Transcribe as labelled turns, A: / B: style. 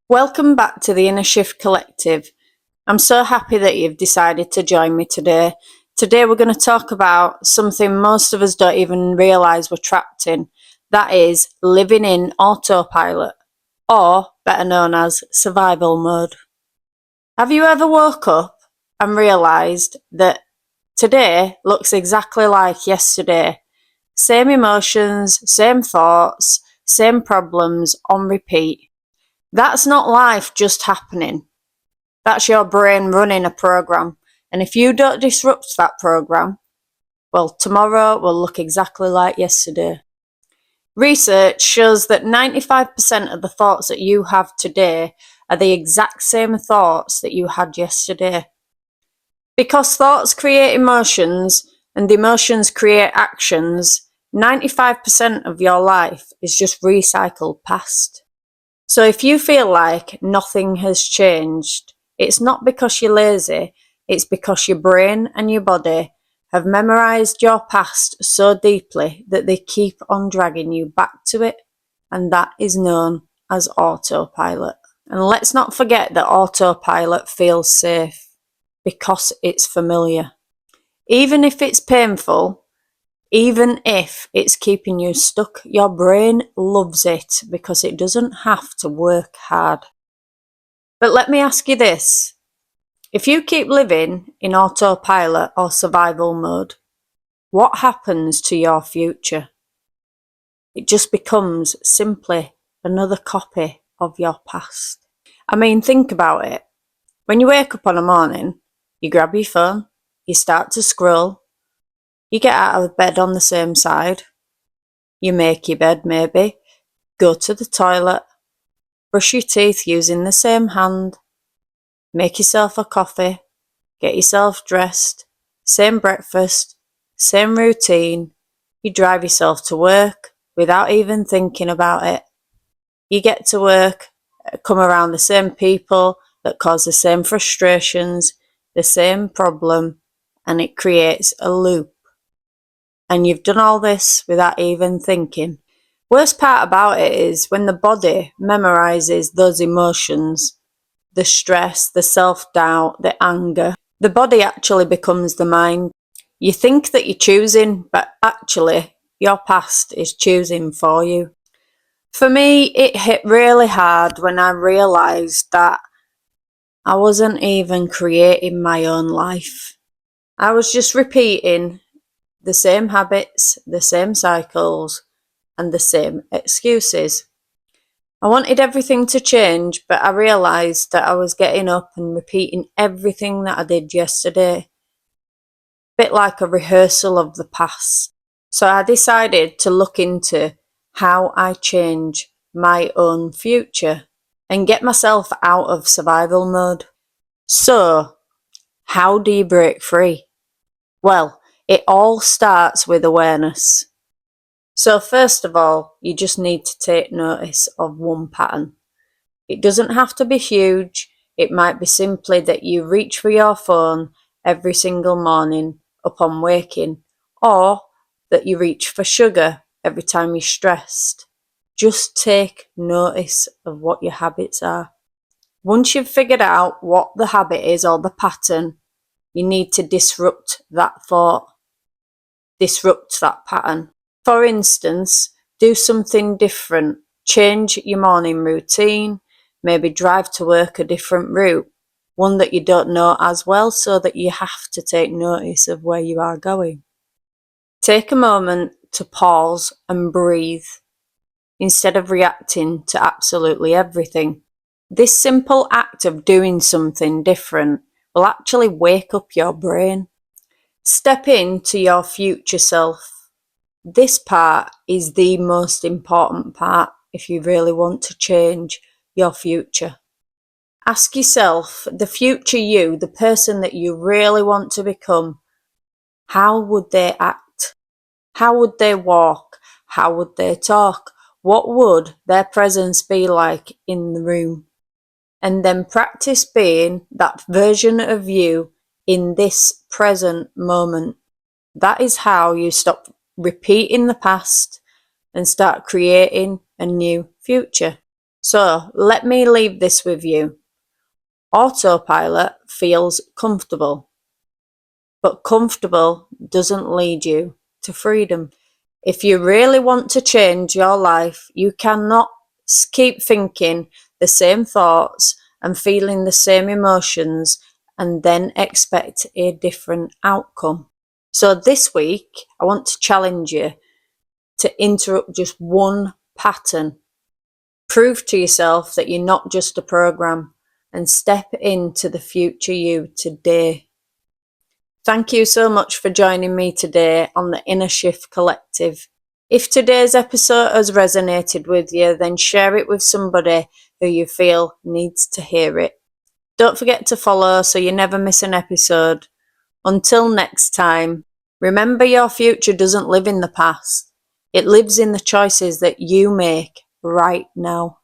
A: Welcome back to the Inner Shift Collective. I'm so happy that you've decided to join me today. Today we're going to talk about something most of us don't even realise we're trapped in. That is living in autopilot, or better known as survival mode. Have you ever woke up and realised that today looks exactly like yesterday? Same emotions, same thoughts, same problems on repeat. That's not life just happening. That's your brain running a program. And if you don't disrupt that program, well, tomorrow will look exactly like yesterday. Research shows that 95% of the thoughts that you have today are the exact same thoughts that you had yesterday. Because thoughts create emotions and emotions create actions, 95% of your life is just recycled past. So if you feel like nothing has changed, it's not because you're lazy, it's because your brain and your body have memorized your past so deeply that they keep on dragging you back to it, and that is known as autopilot. And let's not forget that autopilot feels safe because it's familiar. Even if it's painful, even if it's keeping you stuck, your brain loves it because it doesn't have to work hard. But let me ask you this. If you keep living in autopilot or survival mode, what happens to your future? It just becomes simply another copy of your past. I mean, think about it. When you wake up on a morning, you grab your phone, you start to scroll, you get out of bed on the same side, you make your bed maybe, go to the toilet, brush your teeth using the same hand, make yourself a coffee, get yourself dressed, same breakfast, same routine, you drive yourself to work without even thinking about it. You get to work, come around the same people that cause the same frustrations, the same problem, and it creates a loop. And you've done all this without even thinking. Worst part about it is when the body memorizes those emotions, the stress, the self-doubt, the anger, the body actually becomes the mind. You think that you're choosing, but actually your past is choosing for you. For me, it hit really hard when I realised that I wasn't even creating my own life. I was just repeating the same habits, the same cycles, and the same excuses. I wanted everything to change, but I realised that I was getting up and repeating everything that I did yesterday. A bit like a rehearsal of the past. So I decided to look into how I change my own future and get myself out of survival mode. So, how do you break free? Well, it all starts with awareness. So first of all, you just need to take notice of one pattern. It doesn't have to be huge. It might be simply that you reach for your phone every single morning upon waking, or that you reach for sugar every time you're stressed. Just take notice of what your habits are. Once you've figured out what the habit is or the pattern, you need to disrupt that thought, disrupt that pattern. For instance, do something different. Change your morning routine. Maybe drive to work a different route, one that you don't know as well, so that you have to take notice of where you are going. Take a moment to pause and breathe instead of reacting to absolutely everything. This simple act of doing something different will actually wake up your brain. Step into your future self. This part is the most important part if you really want to change your future. Ask yourself, the future you, the person that you really want to become, how would they act? How would they walk? How would they talk? What would their presence be like in the room? And then practice being that version of you in this present moment. That is how you stop repeating the past and start creating a new future. So let me leave this with you. Autopilot feels comfortable, but comfortable doesn't lead you to freedom. If you really want to change your life, you cannot keep thinking the same thoughts and feeling the same emotions and then expect a different outcome. So this week, I want to challenge you to interrupt just one pattern. Prove to yourself that you're not just a program and step into the future you today. Thank you so much for joining me today on the Inner Shift Collective. If today's episode has resonated with you, then share it with somebody who you feel needs to hear it. Don't forget to follow so you never miss an episode. Until next time, remember your future doesn't live in the past. It lives in the choices that you make right now.